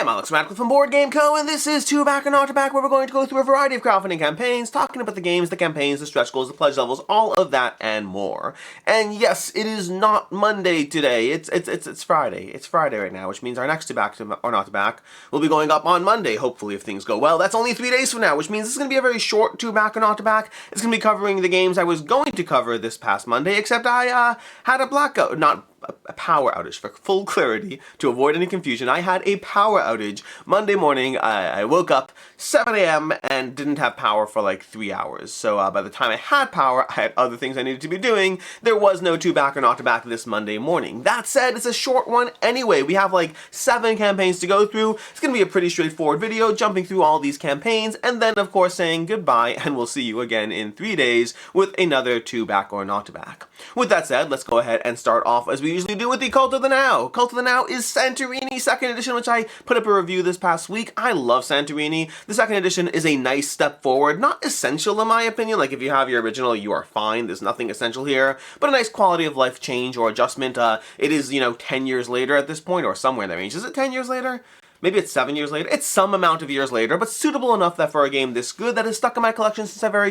I'm Alex Radcliffe from Board Game Co., and this is Two Back and Not Back, where we're going to go through a variety of crowdfunding campaigns, talking about the games, the campaigns, the stretch goals, the pledge levels, all of that and more. And yes, it is not Monday today. It's Friday. It's Friday right now, which means our next Two Back or Not Back will be going up on Monday, hopefully, if things go well. That's only 3 days from now, which means this is going to be a very short Two Back or Not Back. It's going to be covering the games I was going to cover this past Monday, except I had a blackout, not a power outage. For full clarity, to avoid any confusion, I had a power outage Monday morning. I woke up 7 a.m. and didn't have power for like 3 hours. So by the time I had power, I had other things I needed to be doing. There was no Two Back or Not Back this Monday morning. That said, it's a short one anyway. We have like 7 campaigns to go through. It's going to be a pretty straightforward video, jumping through all these campaigns, and then of course saying goodbye, and we'll see you again in 3 days with another Two Back or Not Back. With that said, let's go ahead and start off as we usually do with the Cult of the Now. Cult of the Now is Santorini 2nd Edition, which I put up a review this past week. I love Santorini. The 2nd Edition is a nice step forward. Not essential in my opinion. Like if you have your original, you are fine. There's nothing essential here. But a nice quality of life change or adjustment. It is, 10 years later at this point, or somewhere in that range. Is it 10 years later? Maybe it's 7 years later. It's some amount of years later, but suitable enough that for a game this good that has stuck in my collection since I very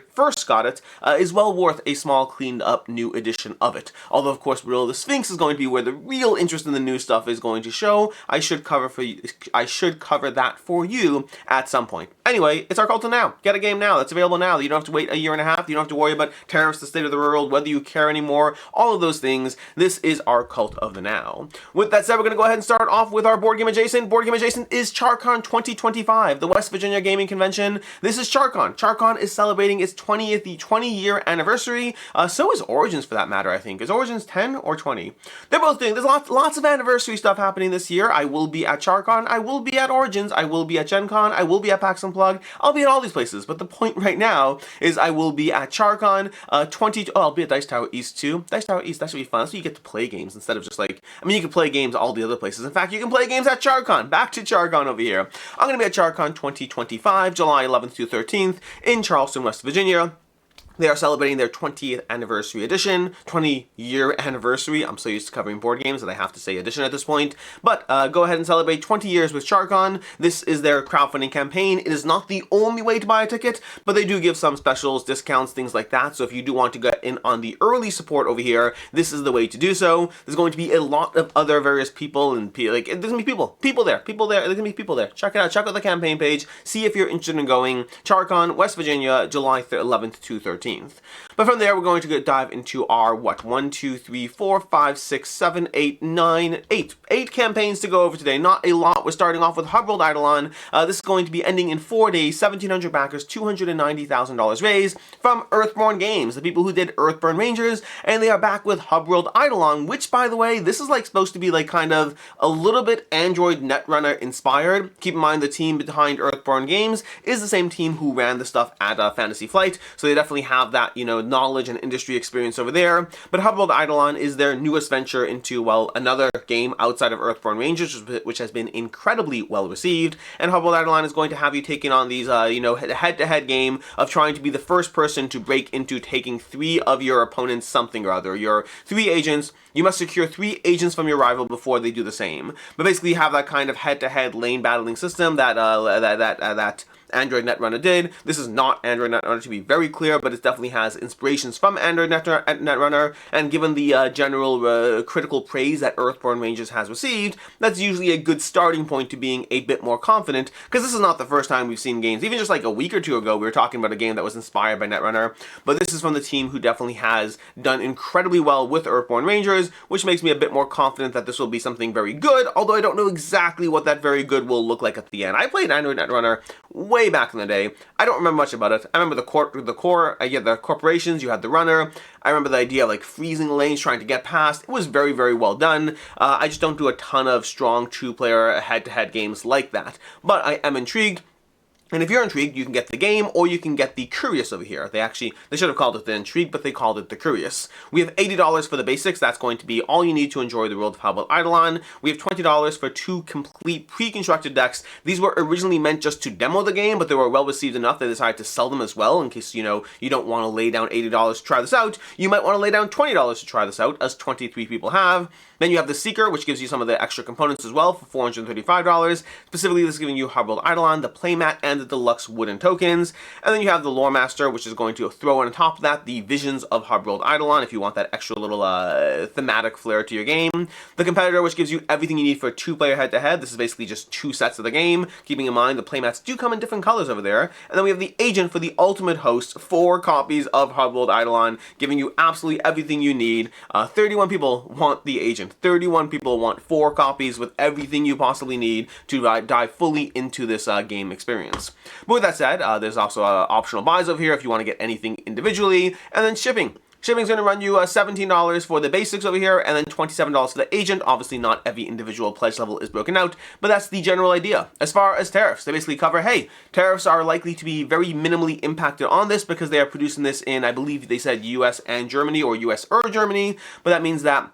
first got it, is well worth a small, cleaned up new edition of it. Although, of course, Riddle of the Sphinx is going to be where the real interest in the new stuff is going to show. I should cover that for you at some point. Anyway, it's our Cult of Now. Get a game now. That's available now. You don't have to wait a year and a half. You don't have to worry about tariffs, the state of the world, whether you care anymore, all of those things. This is our Cult of the Now. With that said, we're going to go ahead and start off with our Board Game Adjacent. Board Game Adjacent is CharCon 2025, the West Virginia Gaming Convention. This is CharCon. CharCon is celebrating its 20-year anniversary. So is Origins, for that matter, I think. Is Origins 10 or 20? They're both doing, there's lots of anniversary stuff happening this year. I will be at CharCon. I will be at Origins. I will be at Gen Con. I will be at PAX Unplugged. I'll be at all these places. But the point right now is I will be at CharCon I'll be at Dice Tower East too. Dice Tower East, that should be fun. So you get to play games instead of just like, you can play games all the other places. In fact, you can play games at CharCon. Back to CharCon over here. I'm going to be at CharCon 2025, July 11th through 13th in Charleston, West Virginia. They are celebrating their 20th anniversary edition, 20-year anniversary. I'm so used to covering board games that I have to say edition at this point. But go ahead and celebrate 20 years with CharCon. This is their crowdfunding campaign. It is not the only way to buy a ticket, but they do give some specials, discounts, things like that. So if you do want to get in on the early support over here, this is the way to do so. There's going to be a lot of other various people, and there's going to be people there. There's going to be people there. Check it out. Check out the campaign page. See if you're interested in going. CharCon, West Virginia, July 11th to 13th. But from there, we're going to dive into our, 1, 2, 3, 4, 5, 6, 7, 8, 9, 8. 8 campaigns to go over today. Not a lot. We're starting off with Hubworld Aidalon. This is going to be ending in 4 days, 1,700 backers, $290,000 raised from Earthborn Games, the people who did Earthborn Rangers, and they are back with Hubworld Aidalon, which, by the way, this is like supposed to be like kind of a little bit Android Netrunner inspired. Keep in mind the team behind Earthborn Games is the same team who ran the stuff at Fantasy Flight, so they definitely have that, knowledge and industry experience over there. But Hubworld Aidalon is their newest venture into, another game outside of Earthborn Rangers, which has been incredibly well received. And Hubworld Aidalon is going to have you taking on these, head-to-head game of trying to be the first person to break into taking 3 of your opponent's something or other. Your 3 agents. You must secure 3 agents from your rival before they do the same. But basically, you have that kind of head-to-head lane battling system that Android Netrunner did. This is not Android Netrunner, to be very clear, but it definitely has inspirations from Android Netrunner, and given the general critical praise that Earthborn Rangers has received, that's usually a good starting point to being a bit more confident, because this is not the first time we've seen games. Even just like a week or two ago, we were talking about a game that was inspired by Netrunner, but this is from the team who definitely has done incredibly well with Earthborn Rangers, which makes me a bit more confident that this will be something very good, although I don't know exactly what that very good will look like at the end. I played Android Netrunner way back in the day. I don't remember much about it. I remember the corporations, you had the runner. I remember the idea of like freezing lanes, trying to get past. It was very, very well done. I just don't do a ton of strong 2-player head-to-head games like that. But I am intrigued. And if you're intrigued, you can get the game, or you can get the Curious over here. They should have called it the Intrigue, but they called it the Curious. We have $80 for the basics. That's going to be all you need to enjoy the world of Hubworld Aidalon. We have $20 for 2 complete pre-constructed decks. These were originally meant just to demo the game, but they were well received enough they decided to sell them as well, in case, you don't want to lay down $80 to try this out. You might want to lay down $20 to try this out, as 23 people have. Then you have the Seeker, which gives you some of the extra components as well for $435. Specifically, this is giving you Hubworld Aidalon, the playmat, and the deluxe wooden tokens. And then you have the Lore Master, which is going to throw on top of that the Visions of Hubworld Aidalon, if you want that extra little thematic flair to your game. The Competitor, which gives you everything you need for a 2-player head-to-head. This is basically just 2 sets of the game, keeping in mind the playmats do come in different colors over there. And then we have the Agent for the Ultimate Host, 4 copies of Hubworld Aidalon, giving you absolutely everything you need. 31 people want the Agent. 31 people want 4 copies with everything you possibly need to dive fully into this game experience. But with that said, there's also optional buys over here if you want to get anything individually, and then shipping. Shipping's going to run you $17 for the basics over here, and then $27 for the Agent. Obviously, not every individual pledge level is broken out, but that's the general idea. As far as tariffs, they basically cover, hey, tariffs are likely to be very minimally impacted on this because they are producing this in, I believe they said US and Germany, or US or Germany, but that means that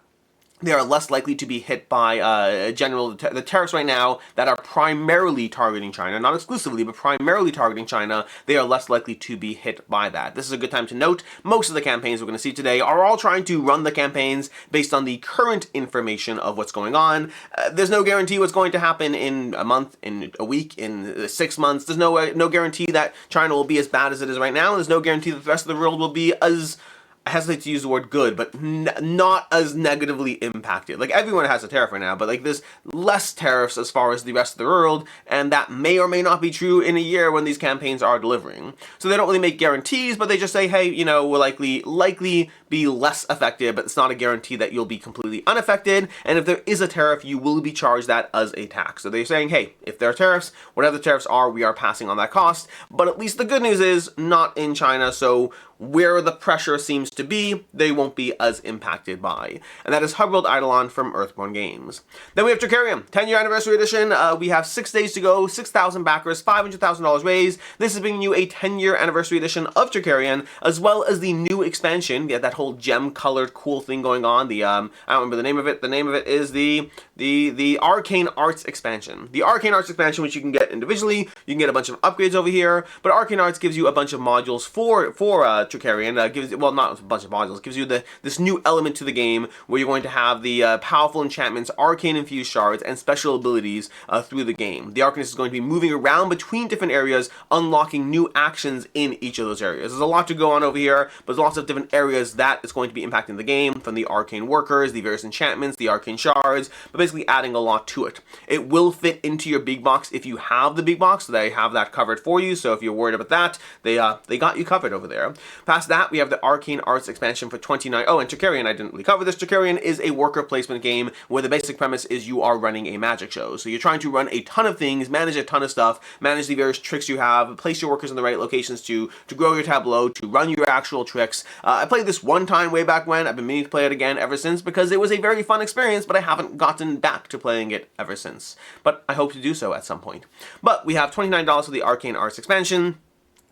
they are less likely to be hit by the tariffs right now that are primarily targeting China, not exclusively, but primarily targeting China. They are less likely to be hit by that. This is a good time to note, most of the campaigns we're going to see today are all trying to run the campaigns based on the current information of what's going on. There's no guarantee what's going to happen in a month, in a week, in 6 months. There's no guarantee that China will be as bad as it is right now, and there's no guarantee that the rest of the world will be as, I hesitate to use the word good, but not as negatively impacted. Like, everyone has a tariff right now, but like there's less tariffs as far as the rest of the world, and that may or may not be true in a year when these campaigns are delivering. So they don't really make guarantees, but they just say, hey, we'll likely be less affected, but it's not a guarantee that you'll be completely unaffected, and if there is a tariff, you will be charged that as a tax. So they're saying, hey, if there are tariffs, whatever the tariffs are, we are passing on that cost, but at least the good news is, not in China, so where the pressure seems to be, they won't be as impacted by. And that is Hubworld Aidalon from Earthborn Games. Then we have Trickerion, 10-year anniversary edition. We have 6 days to go, 6,000 backers, $500,000 raised. This is bringing you a 10-year anniversary edition of Trickerion, as well as the new expansion. Yeah, that whole gem-colored cool thing going on. I don't remember the name of it. The name of it is the Arcane Arts expansion. The Arcane Arts expansion, which you can get individually. You can get a bunch of upgrades over here, but Arcane Arts gives you a bunch of modules for Trickerion. Gives, well, not a bunch of modules, gives you this new element to the game where you're going to have the powerful enchantments, arcane infused shards, and special abilities through the game. The Arcanist is going to be moving around between different areas, unlocking new actions in each of those areas. There's a lot to go on over here, but there's lots of different areas that is going to be impacting the game, from the arcane workers, the various enchantments, the arcane shards, but basically adding a lot to it. It will fit into your big box if you have the big box, so they have that covered for you, so if you're worried about that, they got you covered over there. Past that, we have the Arcane Arts expansion for $29. Oh, and Trickerion, I didn't really cover this. Trickerion is a worker placement game where the basic premise is you are running a magic show. So you're trying to run a ton of things, manage a ton of stuff, manage the various tricks you have, place your workers in the right locations to grow your tableau, to run your actual tricks. I played this one time way back when. I've been meaning to play it again ever since because it was a very fun experience, but I haven't gotten back to playing it ever since. But I hope to do so at some point. But we have $29 for the Arcane Arts expansion.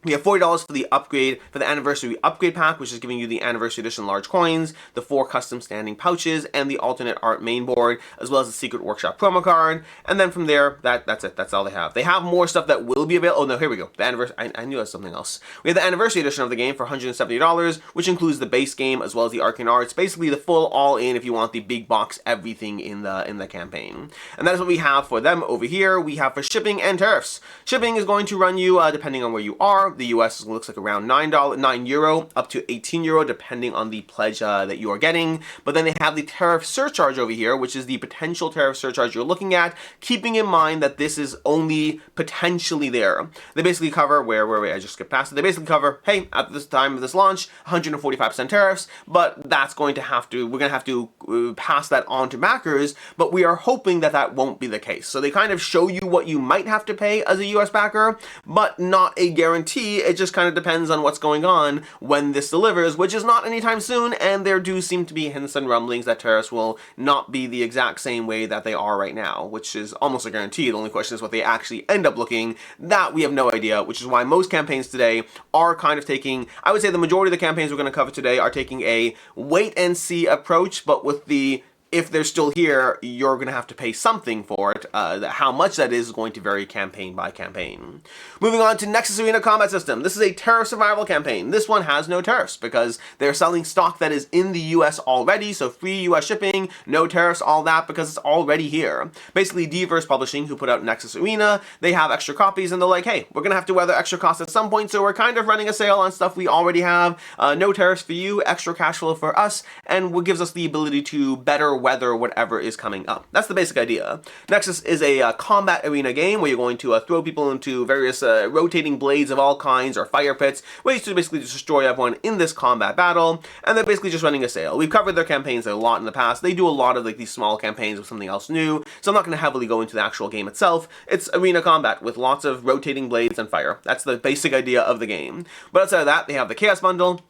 We have $40 for the upgrade, for the anniversary upgrade pack, which is giving you the anniversary edition large coins, the 4 custom standing pouches, and the alternate art main board, as well as the secret workshop promo card. And then from there, that's it. That's all they have. They have more stuff that will be available. Oh no, here we go. The anniversary. I knew it was something else. We have the anniversary edition of the game for $170, which includes the base game as well as the Arcane Arts. Basically, the full all-in if you want the big box everything in the campaign. And that is what we have for them over here. We have for shipping and tariffs. Shipping is going to run you depending on where you are. The US looks like around €9 up to €18 depending on the pledge that you are getting. But then they have the tariff surcharge over here, which is the potential tariff surcharge you're looking at, keeping in mind that this is only potentially there. They basically cover, where I just skipped past it, they basically cover, hey, at this time of this launch, 145% tariffs, but that's going to have to, we're going to have to pass that on to backers, but we are hoping that that won't be the case. So they kind of show you what you might have to pay as a US backer, but not a guarantee guarantee. It just kind of depends on what's going on when this delivers, which is not anytime soon, and there do seem to be hints and rumblings that tariffs will not be the exact same way that they are right now, which is almost a guarantee. The only question is what they actually end up looking. That we have no idea, which is why most campaigns today are kind of taking, I would say the majority of the campaigns we're going to cover today are taking a wait and see approach, but with the if they're still here, you're going to have to pay something for it. How much that is going to vary campaign by campaign. Moving on to Nexus Arena Combat System. This is a tariff survival campaign. This one has no tariffs because they're selling stock that is in the US already, so free US shipping, no tariffs, all that, because it's already here. Basically, Diverse Publishing, who put out Nexus Arena, they have extra copies and they're like, hey, we're going to have to weather extra costs at some point, so we're kind of running a sale on stuff we already have. No tariffs for you, extra cash flow for us, and what gives us the ability to better weather whatever is coming up. That's the basic idea. Nexus is a combat arena game where you're going to throw people into various rotating blades of all kinds or fire pits, ways to basically just destroy everyone in this combat battle, and they're basically just running a sale. We've covered their campaigns a lot in the past. They do a lot of like these small campaigns with something else new, so I'm not going to heavily go into the actual game itself. It's arena combat with lots of rotating blades and fire. That's the basic idea of the game. But outside of that, they have the Chaos Bundle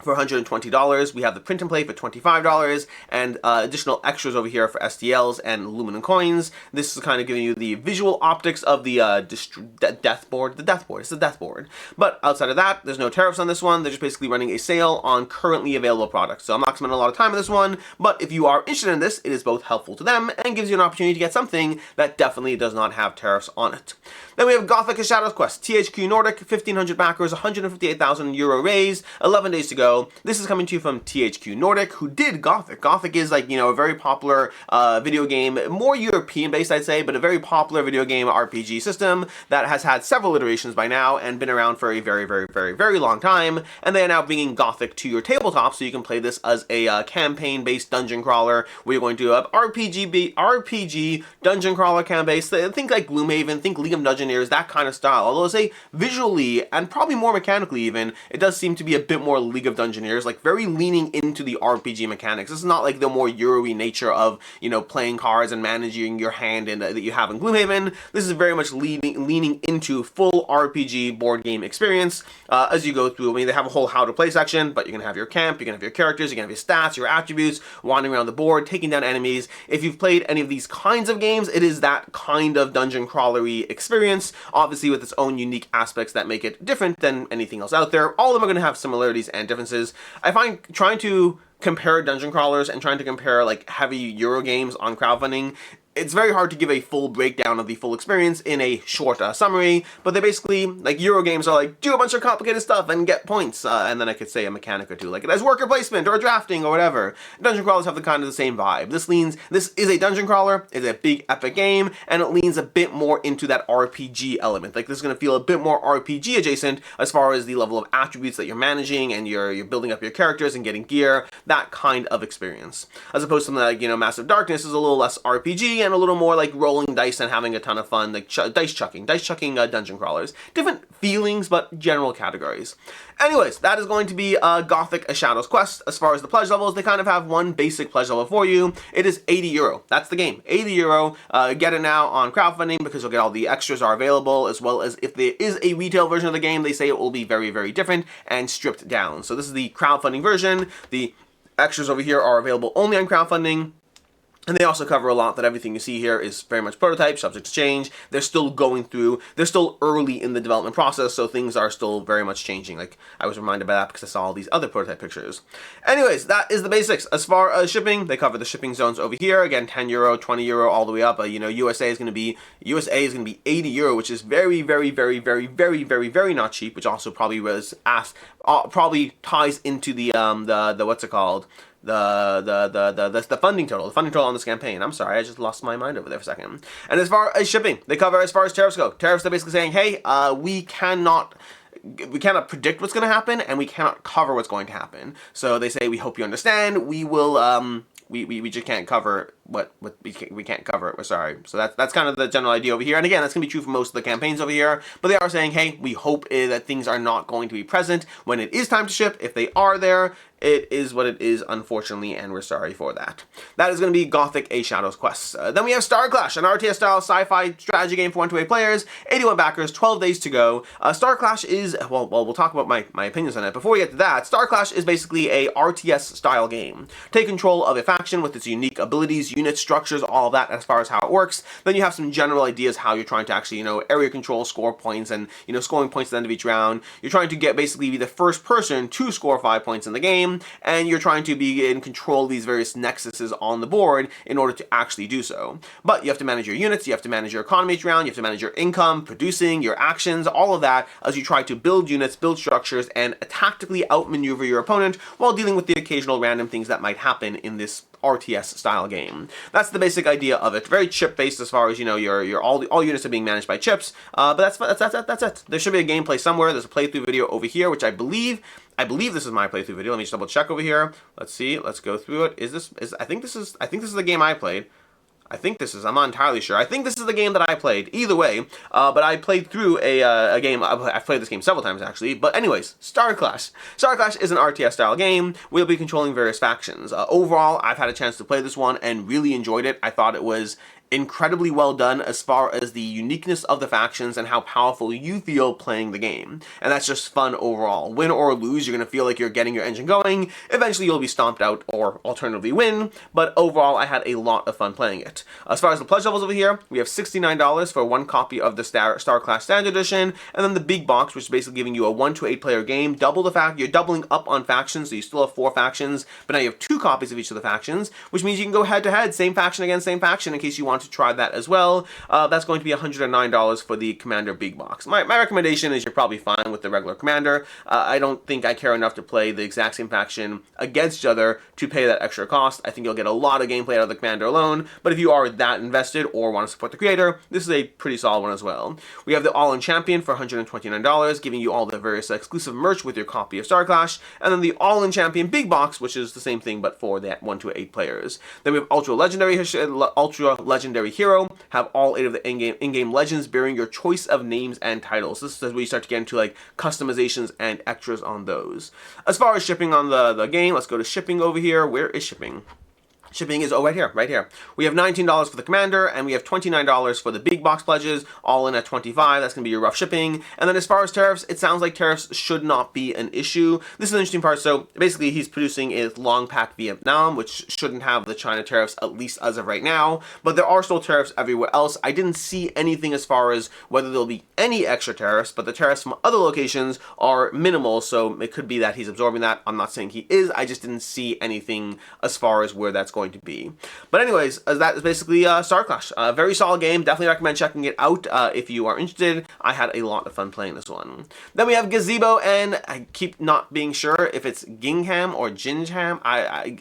for $120. We have the print and play for $25, and additional extras over here for STLs and aluminum coins. This is kind of giving you the visual optics of the death board. It's the death board. But outside of that, there's no tariffs on this one. They're just basically running a sale on currently available products. So I'm not spending a lot of time on this one, but if you are interested in this, it is both helpful to them and gives you an opportunity to get something that definitely does not have tariffs on it. Then we have Gothic: A Shadow's Quest. THQ Nordic, 1,500 backers, 158,000 euro raised, 11 days to go. This is coming to you from THQ Nordic, who did Gothic. Gothic is like, a very popular video game, more European based I'd say, but a very popular video game RPG system that has had several iterations by now and been around for a very, very, very, very long time. And they are now bringing Gothic to your tabletop so you can play this as a campaign based dungeon crawler where you're going to have RPG dungeon crawler campaign based. Think like Gloomhaven, think League of Dungeoneers, that kind of style. Although I say visually and probably more mechanically even, it does seem to be a bit more League of Dungeoneers, like very leaning into the RPG mechanics. This is not like the more Euro-y nature of, playing cards and managing your hand that you have in Gloomhaven. This is very much leaning into full RPG board game experience as you go through. I mean, they have a whole how to play section, but you're going to have your camp, you're going to have your characters, you're going to have your stats, your attributes, wandering around the board, taking down enemies. If you've played any of these kinds of games, it is that kind of dungeon crawlery experience, obviously with its own unique aspects that make it different than anything else out there. All of them are going to have similarities and differences. I find trying to compare dungeon crawlers and trying to compare like heavy Euro games on crowdfunding, it's very hard to give a full breakdown of the full experience in a short summary, but they basically, like Euro games are like, do a bunch of complicated stuff and get points, and then I could say a mechanic or two, like it has worker placement or drafting or whatever. Dungeon crawlers have the kind of the same vibe. This is a dungeon crawler, it's a big epic game, and it leans a bit more into that RPG element. Like this is going to feel a bit more RPG adjacent as far as the level of attributes that you're managing and you're building up your characters and getting gear, that kind of experience. As opposed to something like, Massive Darkness is a little less RPG and a little more like rolling dice and having a ton of fun, like dice chucking dungeon crawlers. Different feelings, but general categories. Anyways, that is going to be Gothic: A Shadow's Quest. As far as the pledge levels, they kind of have one basic pledge level for you. It is €80. That's the game. €80. Get it now on crowdfunding because you'll get all the extras are available, as well as if there is a retail version of the game, they say it will be very, very different and stripped down. So this is the crowdfunding version. The extras over here are available only on crowdfunding. And they also cover a lot that everything you see here is very much prototype, subject to change. They're still they're still early in the development process, so things are still very much changing. Like, I was reminded by that because I saw all these other prototype pictures. Anyways, that is the basics. As far as shipping, they cover the shipping zones over here. Again, €10, €20, all the way up. USA is going to be €80, which is very, very, very, very, very, very, very not cheap, which also probably probably ties into the what's it called? The funding total. The funding total on this campaign. I'm sorry, I just lost my mind over there for a second. And as far as shipping, they cover as far as tariffs go. Tariffs are basically saying, hey, we cannot predict what's going to happen, and we cannot cover what's going to happen. So they say, we hope you understand. We will, we just can't cover we can't cover it. We're sorry. So that's kind of the general idea over here. And again, that's going to be true for most of the campaigns over here. But they are saying, hey, we hope that things are not going to be present when it is time to ship. If they are there, it is what it is, unfortunately, and we're sorry for that. That is going to be Gothic: A Shadow's Quest. Then we have Starclash, an RTS-style sci-fi strategy game for 1 to 8 players, 81 backers, 12 days to go. Starclash is, well, we'll talk about my opinions on it. Before we get to that, Starclash is basically a RTS-style game. Take control of a faction with its unique abilities, units, structures, all of that as far as how it works. Then you have some general ideas how you're trying to actually, area control, score points, and, scoring points at the end of each round. You're trying to basically be the first person to score 5 points in the game, and you're trying to be in control of these various nexuses on the board in order to actually do so. But you have to manage your units, you have to manage your economy each round, you have to manage your income, producing, your actions, all of that as you try to build units, build structures, and tactically outmaneuver your opponent while dealing with the occasional random things that might happen in this RTS style game. That's the basic idea of it. Very chip based as far as your all units are being managed by chips. But that's it. There should be a gameplay somewhere. There's a playthrough video over here, which I believe this is my playthrough video. Let me just double check over here. Let's see. Let's go through it. I think this is the game I played. I'm not entirely sure. I think this is the game that I played. Either way, but I played through a game. I've played this game several times, actually. But anyways, Starclash. Starclash is an RTS-style game. We'll be controlling various factions. Overall, I've had a chance to play this one and really enjoyed it. I thought it was incredibly well done as far as the uniqueness of the factions and how powerful you feel playing the game. And that's just fun overall. Win or lose, you're going to feel like you're getting your engine going. Eventually you'll be stomped out or alternatively win, but overall I had a lot of fun playing it. As far as the pledge levels over here, we have $69 for 1 copy of the Starclash Standard Edition, and then the big box, which is basically giving you a 1 to 8 player game. You're doubling up on factions, so you still have 4 factions, but now you have 2 copies of each of the factions, which means you can go head to head, same faction against same faction, in case you want to try that as well. That's going to be $109 for the Commander Big Box. My recommendation is you're probably fine with the regular Commander. I don't think I care enough to play the exact same faction against each other to pay that extra cost. I think you'll get a lot of gameplay out of the Commander alone, but if you are that invested or want to support the creator, this is a pretty solid one as well. We have the All-In Champion for $129, giving you all the various exclusive merch with your copy of Starclash, and then the All-In Champion Big Box, which is the same thing but for the 1 to 8 players. Then we have Ultra Legendary Hero, have all 8 of the in-game legends bearing your choice of names and titles. This is where you start to get into like customizations and extras on those. As far as shipping on the game, let's go to shipping over here. Where is shipping? Shipping is, right here. We have $19 for the Commander, and we have $29 for the big box pledges, all in at $25. That's going to be your rough shipping. And then as far as tariffs, it sounds like tariffs should not be an issue. This is an interesting part. So basically, he's producing a long pack Vietnam, which shouldn't have the China tariffs, at least as of right now. But there are still tariffs everywhere else. I didn't see anything as far as whether there'll be any extra tariffs, but the tariffs from other locations are minimal, so it could be that he's absorbing that. I'm not saying he is. I just didn't see anything as far as where that's going to be. But anyways, that is basically Starclash. Very solid game. Definitely recommend checking it out if you are interested. I had a lot of fun playing this one. Then we have Gazebo, and I keep not being sure if it's Gingham or Gingham. I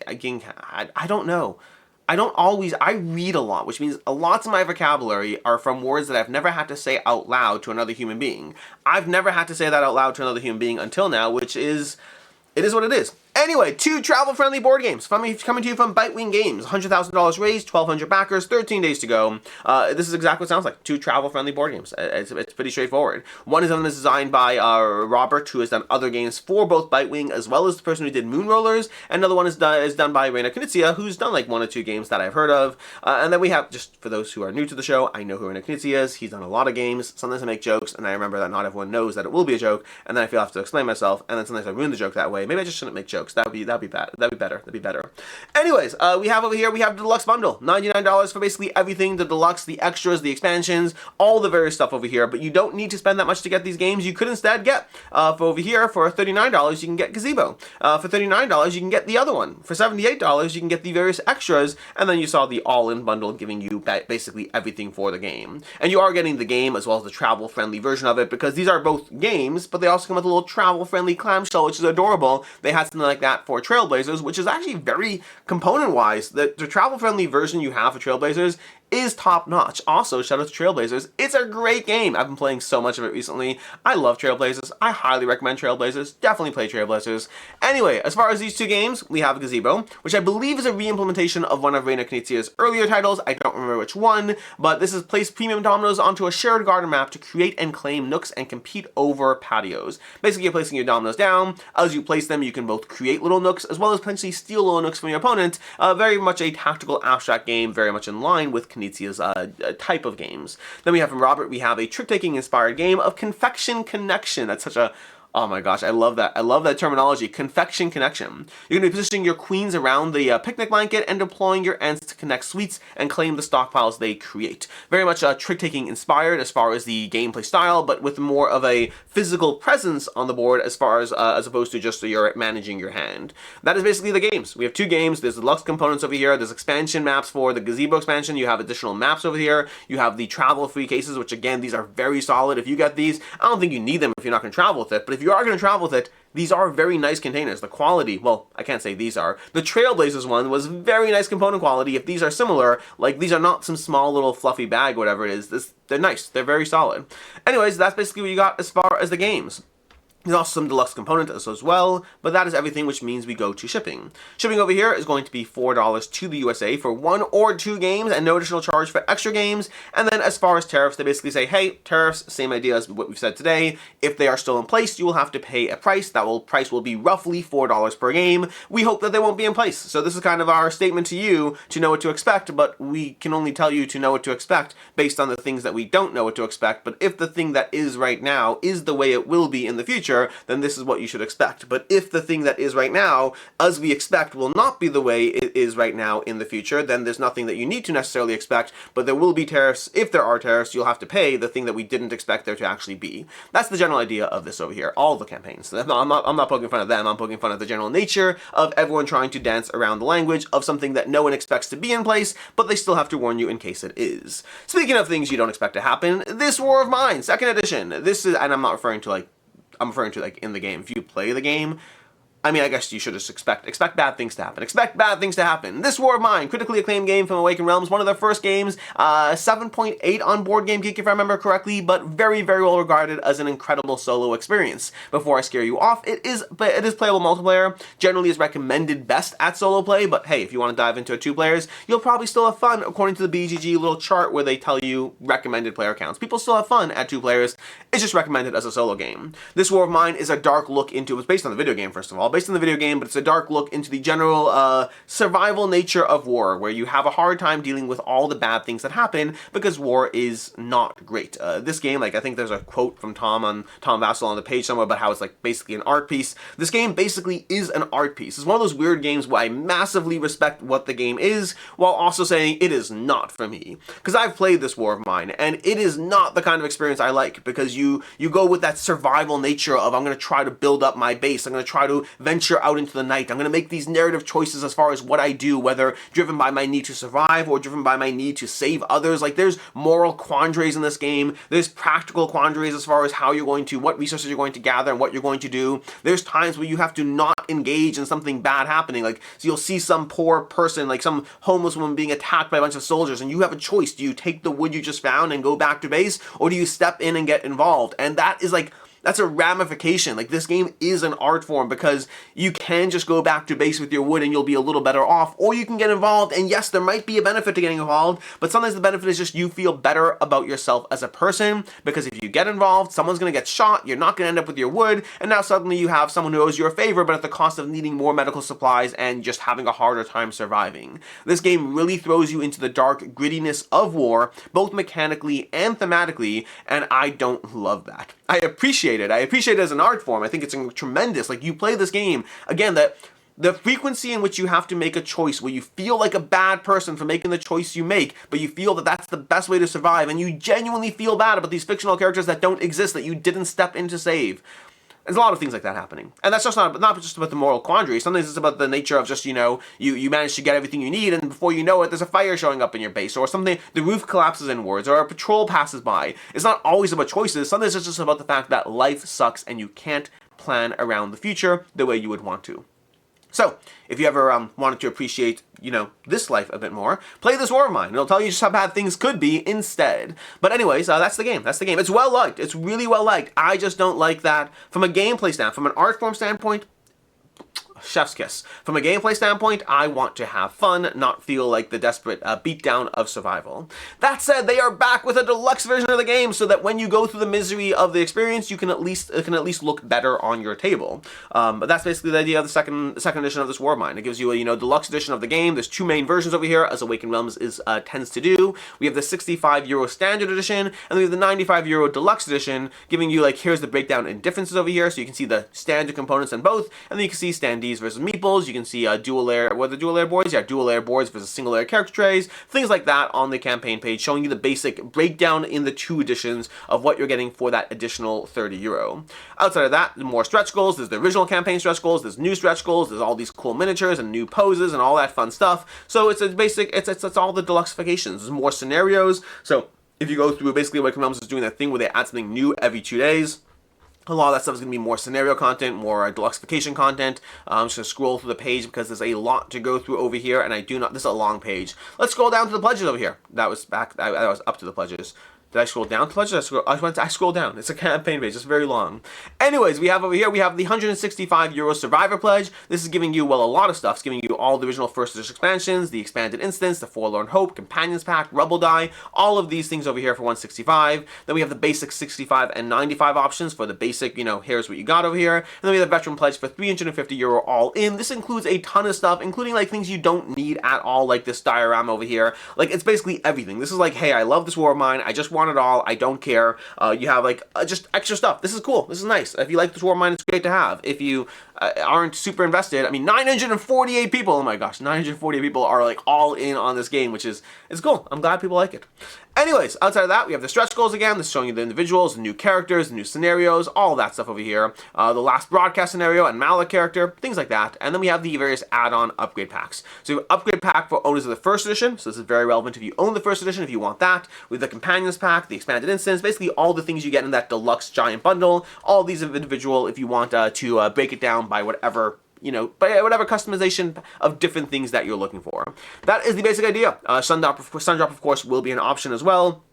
don't know. I read a lot, which means a lot of my vocabulary are from words that I've never had to say out loud to another human being. I've never had to say that out loud to another human being until now, which is, it is what it is. Anyway, 2 travel-friendly board games coming to you from Bitewing Games. $100,000 raised, 1,200 backers, 13 days to go. This is exactly what it sounds like. 2 travel-friendly board games. It's pretty straightforward. One is designed by Robert, who has done other games for both Bitewing, as well as the person who did Moon Rollers. And another one is done by Reina Knizia, who's done like 1 or 2 games that I've heard of. And then we have, just for those who are new to the show, I know who Reina Knizia is. He's done a lot of games. Sometimes I make jokes, and I remember that not everyone knows that it will be a joke, and then I feel I have to explain myself, and then sometimes I ruin the joke that way. Maybe I just shouldn't make jokes. That'd be bad. That'd be better. Anyways, we have over here, we have the deluxe bundle. $99 for basically everything, the deluxe, the extras, the expansions, all the various stuff over here. But you don't need to spend that much to get these games. You could instead get, for over here, for $39, you can get Gazebo. For $39, you can get the other one. For $78, you can get the various extras. And then you saw the all-in bundle giving you basically everything for the game. And you are getting the game as well as the travel-friendly version of it, because these are both games, but they also come with a little travel-friendly clamshell, which is adorable. They had something like that for Trailblazers, which is actually very component-wise. The travel-friendly version you have for Trailblazers is top-notch. Also, shout out to Trailblazers. It's a great game. I've been playing so much of it recently. I love Trailblazers. I highly recommend Trailblazers. Definitely play Trailblazers. Anyway, as far as these two games, we have Gazebo, which I believe is a re-implementation of one of Reina Knizia's earlier titles. I don't remember which one, but this is place premium dominoes onto a shared garden map to create and claim nooks and compete over patios. Basically, you're placing your dominoes down. As you place them, you can both create little nooks as well as potentially steal little nooks from your opponent. Very much a tactical abstract game, very much in line with Knizia's type of games. Then we have from Robert, we have a trick-taking inspired game of Confection Connection. That's such a Oh my gosh, I love that. I love that terminology, Confection Connection. You're going to be positioning your queens around the picnic blanket and deploying your ants to connect sweets and claim the stockpiles they create. Very much trick-taking inspired as far as the gameplay style, but with more of a physical presence on the board as far as opposed to just you're managing your hand. That is basically the games. We have two games. There's deluxe components over here. There's expansion maps for the Gazebo expansion. You have additional maps over here. You have the travel-free cases, which again, these are very solid. If you get these, I don't think you need them if you're not going to travel with it, but if you are going to travel with it, these are very nice containers. The quality, well, I can't say these are. The Trailblazers one was very nice component quality. If these are similar, like these are not some small little fluffy bag, whatever it is, they're nice. They're very solid. Anyways, that's basically what you got as far as the games. There's also some deluxe components as well, but that is everything, which means we go to shipping. Shipping over here is going to be $4 to the USA for 1 or 2 games and no additional charge for extra games. And then as far as tariffs, they basically say, hey, tariffs, same idea as what we've said today. If they are still in place, you will have to pay a price. Price will be roughly $4 per game. We hope that they won't be in place. So this is kind of our statement to you to know what to expect, but we can only tell you to know what to expect based on the things that we don't know what to expect. But if the thing that is right now is the way it will be in the future, then this is what you should expect. But if the thing that is right now, as we expect, will not be the way it is right now in the future, then there's nothing that you need to necessarily expect, but there will be tariffs. If there are tariffs, you'll have to pay the thing that we didn't expect there to actually be. That's the general idea of this over here, all the campaigns. I'm not poking fun at them, I'm poking fun at the general nature of everyone trying to dance around the language of something that no one expects to be in place, but they still have to warn you in case it is. Speaking of things you don't expect to happen, this War of Mine, 2nd edition. This is, and I'm not referring to like in the game. If you play the game, I mean, I guess you should just expect bad things to happen. Expect bad things to happen. This War of Mine, critically acclaimed game from Awakened Realms, one of their first games, 7.8 on Board Game Geek if I remember correctly, but very, very well regarded as an incredible solo experience. Before I scare you off, it is playable multiplayer, generally is recommended best at solo play, but hey, if you want to dive into it 2 players, you'll probably still have fun according to the BGG little chart where they tell you recommended player counts. People still have fun at 2 players, it's just recommended as a solo game. This War of Mine is a dark look into, it's based on the video game first of all, based on the video game, but it's a dark look into the general survival nature of war, where you have a hard time dealing with all the bad things that happen because war is not great. This game, like I think there's a quote from Tom Vassell on the page somewhere about how it's like basically an art piece. This game basically is an art piece. It's one of those weird games where I massively respect what the game is while also saying it is not for me. Because I've played this War of Mine and it is not the kind of experience I like, because you go with that survival nature of I'm going to try to build up my base, I'm going to try to venture out into the night, I'm going to make these narrative choices as far as what I do, whether driven by my need to survive or driven by my need to save others. Like there's moral quandaries in this game, there's practical quandaries as far as how you're going to, what resources you're going to gather and what you're going to do. There's times where you have to not engage in something bad happening, like so you'll see some poor person, like some homeless woman being attacked by a bunch of soldiers, and you have a choice. Do you take the wood you just found and go back to base, or do you step in and get involved? And that is like, that's a ramification. Like this game is an art form because you can just go back to base with your wood and you'll be a little better off, or you can get involved, and yes, there might be a benefit to getting involved, but sometimes the benefit is just you feel better about yourself as a person, because if you get involved, someone's going to get shot, you're not going to end up with your wood, and now suddenly you have someone who owes you a favor, but at the cost of needing more medical supplies and just having a harder time surviving. This game really throws you into the dark grittiness of war, both mechanically and thematically, and I don't love that. I appreciate it. I appreciate it as an art form. I think it's tremendous. Like, you play this game, again, that the frequency in which you have to make a choice where you feel like a bad person for making the choice you make, but you feel that that's the best way to survive, and you genuinely feel bad about these fictional characters that don't exist, that you didn't step in to save. There's a lot of things like that happening. And that's just not just about the moral quandary. Sometimes it's about the nature of just, you know, you manage to get everything you need, and before you know it, there's a fire showing up in your base, or something, the roof collapses inwards, or a patrol passes by. It's not always about choices. Sometimes it's just about the fact that life sucks and you can't plan around the future the way you would want to. So, if you ever wanted to appreciate, this life a bit more, play this War of Mine. It'll tell you just how bad things could be instead. But anyways, that's the game. That's the game. It's well liked. It's really well liked. I just don't like that from a gameplay standpoint, from an art form standpoint. Chef's kiss. From a gameplay standpoint, I want to have fun, not feel like the desperate beatdown of survival. That said, they are back with a deluxe version of the game, so that when you go through the misery of the experience, you can at least look better on your table. But that's basically the idea of the second edition of this War of Mine. It gives you a deluxe edition of the game. There's two main versions over here, as Awakened Realms tends to do. We have the €65 standard edition, and we have the €95 deluxe edition, giving you here's the breakdown in differences over here, so you can see the standard components in both, and then you can see standees versus meeples. You can see dual layer boards? Yeah, dual layer boards versus single layer character trays, things like that on the campaign page, showing you the basic breakdown in the two editions of what you're getting for that additional €30. Outside of that, more stretch goals. There's the original campaign stretch goals, there's new stretch goals, there's all these cool miniatures and new poses and all that fun stuff. So it's all the deluxifications. There's more scenarios. So if you go through, basically Awakened Realms is doing that thing where they add something new every 2 days. A lot of that stuff is going to be more scenario content, more deluxification content. I'm just going to scroll through the page because there's a lot to go through over here, and this is a long page. Let's scroll down to the pledges over here. That was up to the pledges. Did I scroll down to pledges? I scrolled down. It's a campaign page. It's very long. Anyways, we have over here, we have the €165 Survivor Pledge. This is giving you, a lot of stuff. It's giving you all the original first edition expansions, the expanded instance, the Forlorn Hope, Companions Pack, Rebel Die, all of these things over here for $165. Then we have the basic 65 and 95 options for the basic, here's what you got over here. And then we have the Veteran Pledge for €350 all in. This includes a ton of stuff, including things you don't need at all, like this diorama over here. It's basically everything. This is hey, I love this War of Mine. I just want it all. I don't care. You have just extra stuff. This is cool. This is nice. If you like this War of Mine, it's great to have. If you aren't super invested, 948 people. Oh my gosh, 948 people are all in on this game, which is cool. I'm glad people like it. Anyways, outside of that, we have the stretch goals again. This is showing you the individuals, the new characters, the new scenarios, all that stuff over here. The last broadcast scenario and Malak character, things like that. And then we have the various add-on upgrade packs. So we have upgrade pack for owners of the first edition. So this is very relevant if you own the first edition, if you want that. We have the companions pack, the expanded instance, basically all the things you get in that deluxe giant bundle. All these individual if you want to break it down by whatever whatever customization of different things that you're looking for. That is the basic idea. Sundrop, of course, will be an option as well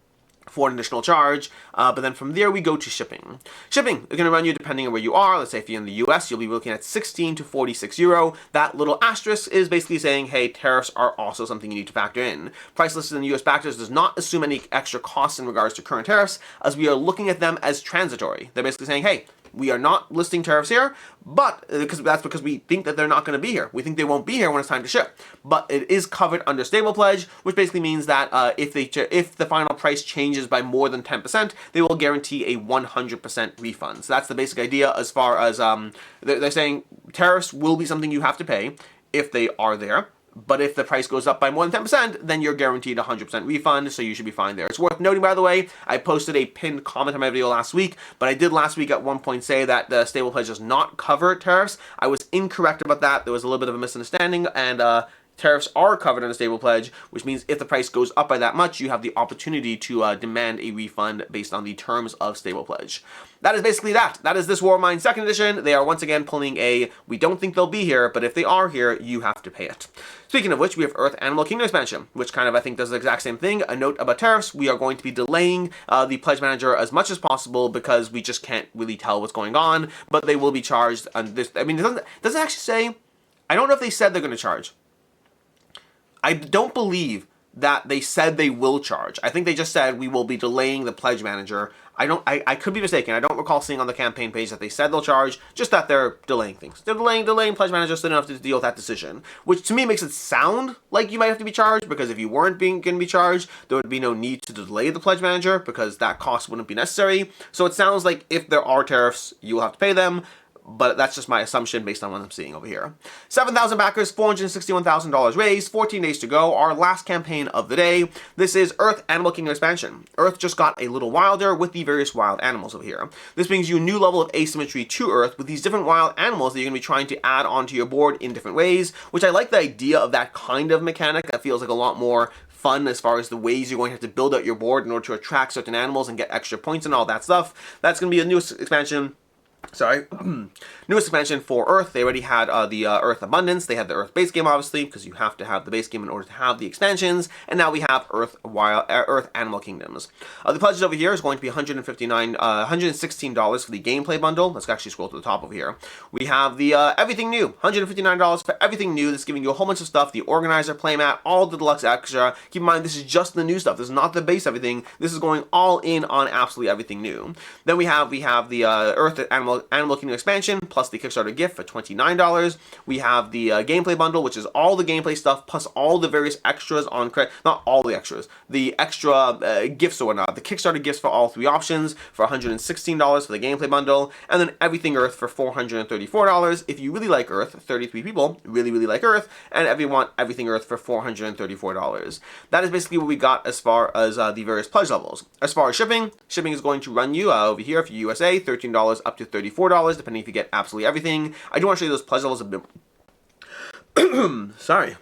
for an additional charge, but then from there we go to shipping. Shipping is going to run you, depending on where you are. Let's say if you're in the US, you'll be looking at €16 to €46. That little asterisk is basically saying, hey, tariffs are also something you need to factor in. Price listed in the US backers does not assume any extra costs in regards to current tariffs, as we are looking at them as transitory. They're basically saying, hey, we are not listing tariffs here, but because we think that they're not going to be here. We think they won't be here when it's time to ship. But it is covered under stable pledge, which basically means that if the final price changes by more than 10%, they will guarantee a 100% refund. So that's the basic idea as far as they're saying tariffs will be something you have to pay if they are there. But if the price goes up by more than 10%, then you're guaranteed a 100% refund, so you should be fine there. It's worth noting, by the way, I posted a pinned comment on my video last week, but I did last week at one point say that the stable pledge does not cover tariffs. I was incorrect about that. There was a little bit of a misunderstanding, and tariffs are covered in a stable pledge, which means if the price goes up by that much, you have the opportunity to demand a refund based on the terms of stable pledge. That is basically that. That is this War of Mine 2nd edition. They are once again pulling we don't think they'll be here, but if they are here, you have to pay it. Speaking of which, we have Earth Animal Kingdom expansion, which I think does the exact same thing. A note about tariffs, we are going to be delaying the pledge manager as much as possible because we just can't really tell what's going on, but they will be charged on this. It doesn't actually say, I don't know if they said they're going to charge. I don't believe that they said they will charge. I think they just said we will be delaying the pledge manager. I could be mistaken. I don't recall seeing on the campaign page that they said they'll charge, just that they're delaying things. They're delaying pledge manager so they don't have to deal with that decision, which to me makes it sound like you might have to be charged, because if you weren't going to be charged, there would be no need to delay the pledge manager because that cost wouldn't be necessary. So it sounds like if there are tariffs, you will have to pay them. But that's just my assumption based on what I'm seeing over here. 7,000 backers, $461,000 raised, 14 days to go, our last campaign of the day. This is Earth Animal Kingdom expansion. Earth just got a little wilder with the various wild animals over here. This brings you a new level of asymmetry to Earth with these different wild animals that you're going to be trying to add onto your board in different ways, which I like the idea of that kind of mechanic. That feels like a lot more fun as far as the ways you're going to have to build out your board in order to attract certain animals and get extra points and all that stuff. That's going to be a new expansion. Sorry, newest expansion for Earth. They already had the Earth Abundance. They had the Earth base game, obviously, because you have to have the base game in order to have the expansions. And now we have Earth Animal Kingdoms. The pledges over here is going to be $116 for the gameplay bundle. Let's actually scroll to the top over here. We have the everything new, $159 for everything new. That's giving you a whole bunch of stuff. The organizer playmat, all the deluxe extra. Keep in mind, this is just the new stuff. This is not the base everything. This is going all in on absolutely everything new. Then we have the Earth Animal Kingdom expansion plus the Kickstarter gift for $29. We have the gameplay bundle, which is all the gameplay stuff plus all the various extras on credit. Not all the extras, the extra gifts or whatnot. The Kickstarter gifts for all three options for $116 for the gameplay bundle, and then everything Earth for $434. If you really like Earth, 33 people really like Earth, and everything Earth for $434. That is basically what we got as far as the various pledge levels. As far as shipping is going to run you over here for USA $13 up to $34, depending if you get absolutely everything. I do want to show you those pledge levels a bit. Sorry.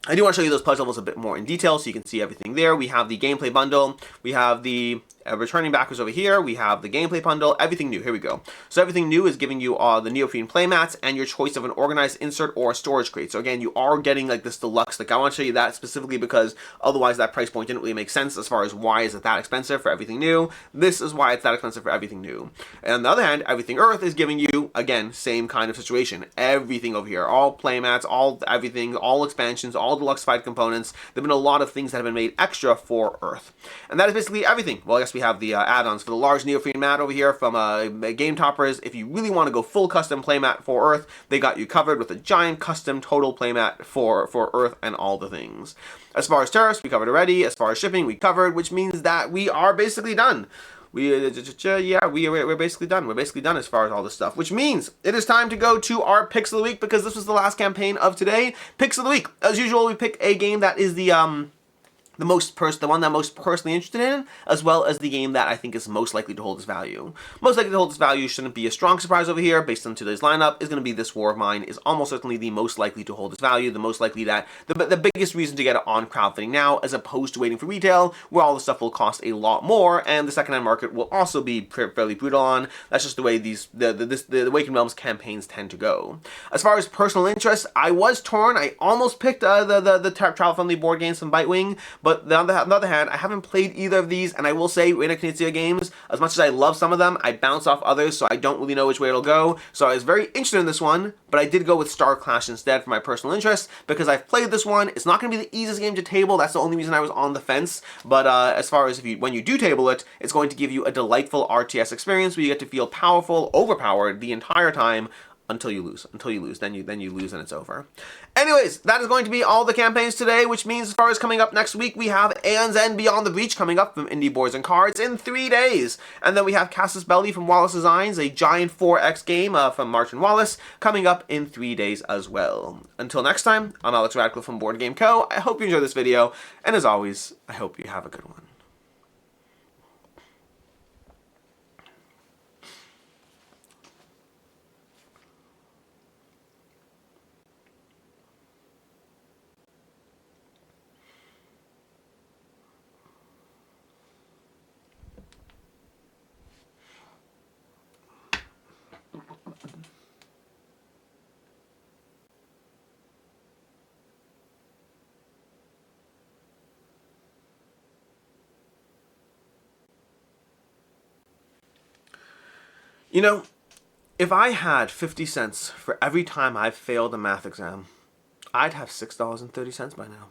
I do want to show you those pledge levels a bit more in detail so you can see everything there. We have the gameplay bundle. We have the returning backers over here. We have the gameplay bundle. Everything new. Here we go. So everything new is giving you the neoprene playmats and your choice of an organized insert or a storage crate. So again, you are getting like this deluxe. Like I want to show you that specifically because otherwise that price point didn't really make sense as far as why is it that expensive for everything new. This is why it's that expensive for everything new. And on the other hand, everything Earth is giving you, again, same kind of situation. Everything over here. All playmats, everything, all expansions, all deluxe fight components. There have been a lot of things that have been made extra for Earth. And that is basically everything. Well, I guess we have the add-ons for the large neoprene mat over here from Game Toppers. If you really want to go full custom playmat for Earth, they got you covered with a giant custom total playmat for Earth and all the things. As far as tariffs, we covered already. As far as shipping, we covered, which means that we are basically done. We're basically done. We're basically done as far as all this stuff, which means it is time to go to our picks of the week because this was the last campaign of today. Picks of the week. As usual, we pick a game that is the one that I'm most personally interested in, as well as the game that I think is most likely to hold its value. Most likely to hold its value shouldn't be a strong surprise over here, based on today's lineup, is going to be This War of Mine, is almost certainly the most likely to hold its value, the most likely that, the biggest reason to get it on crowdfunding now, as opposed to waiting for retail, where all the stuff will cost a lot more, and the secondhand market will also be fairly brutal on. That's just the way the Awakened Realms campaigns tend to go. As far as personal interest, I was torn. I almost picked the travel-friendly board games from Bitewing, but on the other hand, I haven't played either of these, and I will say, Reina Knizia games, as much as I love some of them, I bounce off others, so I don't really know which way it'll go. So I was very interested in this one, but I did go with Starclash instead for my personal interest, because I've played this one. It's not going to be the easiest game to table. That's the only reason I was on the fence. But as far as when you do table it, it's going to give you a delightful RTS experience where you get to feel powerful, overpowered the entire time, until you lose. Then you lose and it's over. Anyways, that is going to be all the campaigns today, which means as far as coming up next week, we have Aeon's End Beyond the Breach coming up from Indie Boards and Cards in 3 days. And then we have Casus Belli from Wallace Designs, a giant 4X game from Martin Wallace, coming up in 3 days as well. Until next time, I'm Alex Radcliffe from Board Game Co. I hope you enjoyed this video, and as always, I hope you have a good one. You know, if I had 50 cents for every time I've failed a math exam, I'd have $6.30 by now.